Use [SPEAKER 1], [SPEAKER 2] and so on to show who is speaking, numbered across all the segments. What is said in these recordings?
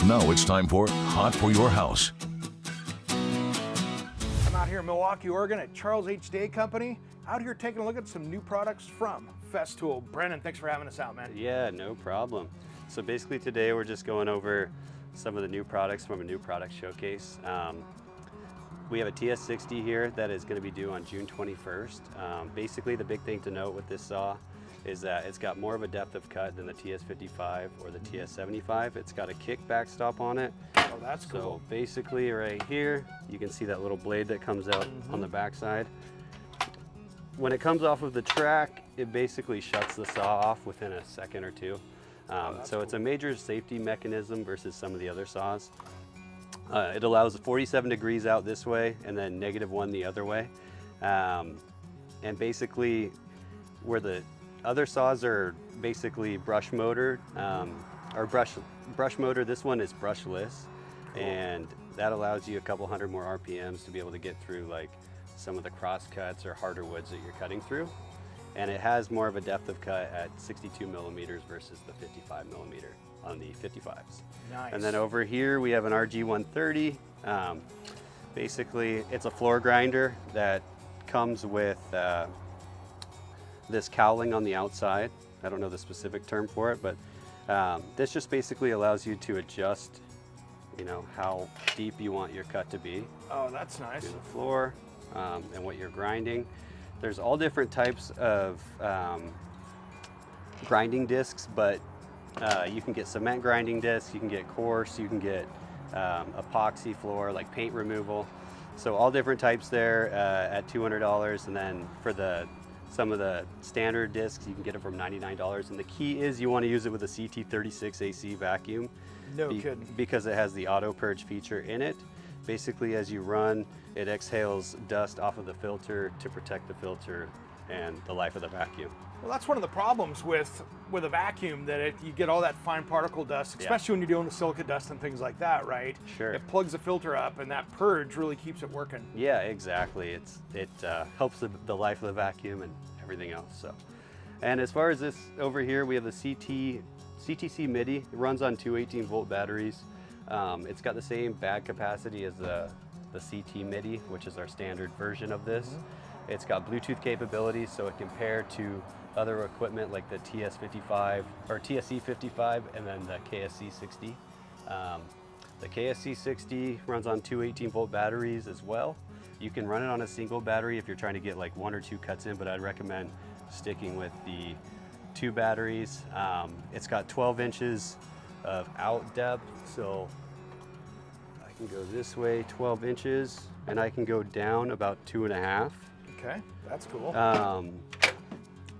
[SPEAKER 1] Now it's time for Hot for Your House.
[SPEAKER 2] I'm out here in Milwaukee, Oregon at Charles H. Day Company. Out here taking a look at some new products from Festool. Brennan, thanks for having us out, man.
[SPEAKER 3] Yeah, no problem. So basically today we're just going over some of the new products from a new product showcase. We have a TS60 here that is going to be due on June 21st. Basically the big thing to note with this saw is that it's got more of a depth of cut than the TS55 or the TS75. It's got a kick backstop on it.
[SPEAKER 2] Oh, that's cool.
[SPEAKER 3] So basically right here, you can see that little blade that comes out on the backside. When it comes off of the track, it basically shuts the saw off within a second or two. So it's a major safety mechanism versus some of the other saws. It allows 47 degrees out this way and then -1 the other way. And basically where the other saws are basically brush motor, or brush motor, this one is brushless. Cool. And that allows you a couple hundred more RPMs to be able to get through like some of the cross cuts or harder woods that you're cutting through. And it has more of a depth of cut at 62 millimeters versus the 55 millimeter on the 55s.
[SPEAKER 2] Nice.
[SPEAKER 3] And then over here we have an RG130. Basically it's a floor grinder that comes with this cowling on the outside. I don't know the specific term for it, but this just basically allows you to adjust, you know, how deep you want your cut to be.
[SPEAKER 2] Oh, that's nice.
[SPEAKER 3] To the floor and what you're grinding. There's all different types of grinding discs, but you can get cement grinding discs, you can get coarse, you can get epoxy floor, like paint removal. So all different types there at $200, and then for some of the standard discs, you can get it from $99. And the key is you want to use it with a CT36 AC vacuum.
[SPEAKER 2] No kidding.
[SPEAKER 3] Because it has the auto purge feature in it. Basically, as you run, it exhales dust off of the filter to protect the filter and the life of the vacuum.
[SPEAKER 2] Well, that's one of the problems with a vacuum, that you get all that fine particle dust, especially when you're dealing with silica dust and things like that, right?
[SPEAKER 3] Sure.
[SPEAKER 2] It plugs the filter up, and that purge really keeps it working.
[SPEAKER 3] Yeah, exactly. It helps the life of the vacuum and everything else. So, and as far as this over here, we have the CTC MIDI. It runs on two 18-volt batteries. It's got the same bag capacity as the CT MIDI, which is our standard version of this. It's got Bluetooth capabilities, so it can pair to other equipment like the TS55 or TSC55 and then the KSC60. The KSC60 runs on two 18-volt batteries as well. You can run it on a single battery if you're trying to get like 1 or 2 cuts in, but I'd recommend sticking with the 2 batteries. It's got 12 inches of out depth, so I can go this way 12 inches and I can go down about 2.5.
[SPEAKER 2] Okay, that's cool.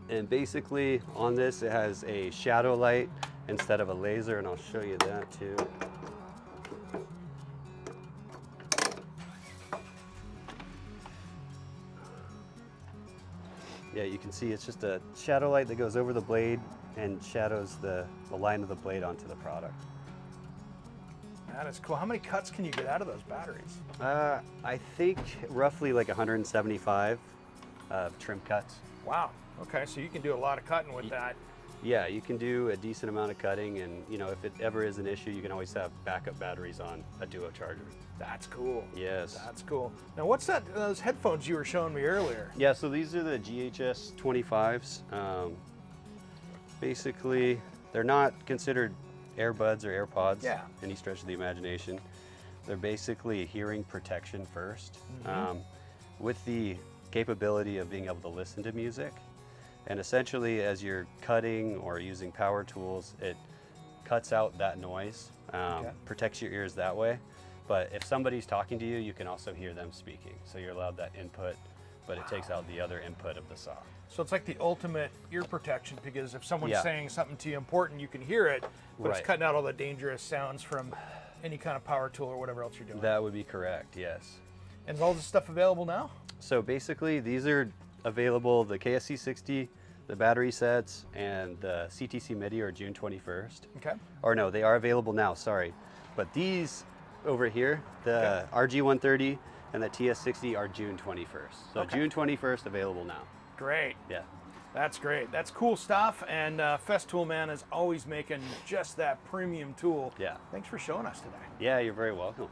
[SPEAKER 3] And basically on this it has a shadow light instead of a laser, and I'll show you that too. Yeah, you can see it's just a shadow light that goes over the blade and shadows the line of the blade onto the product.
[SPEAKER 2] That is cool. How many cuts can you get out of those batteries?
[SPEAKER 3] I think roughly like 175 trim cuts.
[SPEAKER 2] Wow. Okay, so you can do a lot of cutting with that.
[SPEAKER 3] Yeah, you can do a decent amount of cutting, and you know, if it ever is an issue, you can always have backup batteries on a duo charger.
[SPEAKER 2] That's cool.
[SPEAKER 3] Yes.
[SPEAKER 2] That's cool. Now, what's that? Those headphones you were showing me earlier?
[SPEAKER 3] Yeah, so these are the GHS 25s. Basically, they're not considered earbuds or AirPods, any stretch of the imagination. They're basically hearing protection first, with the capability of being able to listen to music. And essentially, as you're cutting or using power tools, it cuts out that noise, protects your ears that way. But if somebody's talking to you, you can also hear them speaking. So you're allowed that input, but it takes out the other input of the saw.
[SPEAKER 2] So it's like the ultimate ear protection, because if someone's saying something to you important, you can hear it, but it's cutting out all the dangerous sounds from any kind of power tool or whatever else you're doing.
[SPEAKER 3] That would be correct, yes.
[SPEAKER 2] And is all this stuff available now?
[SPEAKER 3] So basically, these are available, the KSC60, the battery sets, and the CTC MIDI are June 21st.
[SPEAKER 2] Okay.
[SPEAKER 3] Or no, they are available now, sorry. But these over here, the RG130 and the TS60 are June 21st. So June 21st available now.
[SPEAKER 2] Great.
[SPEAKER 3] Yeah.
[SPEAKER 2] That's great. That's cool stuff. And Festool, man, is always making just that premium tool.
[SPEAKER 3] Yeah.
[SPEAKER 2] Thanks for showing us today.
[SPEAKER 3] Yeah, you're very welcome.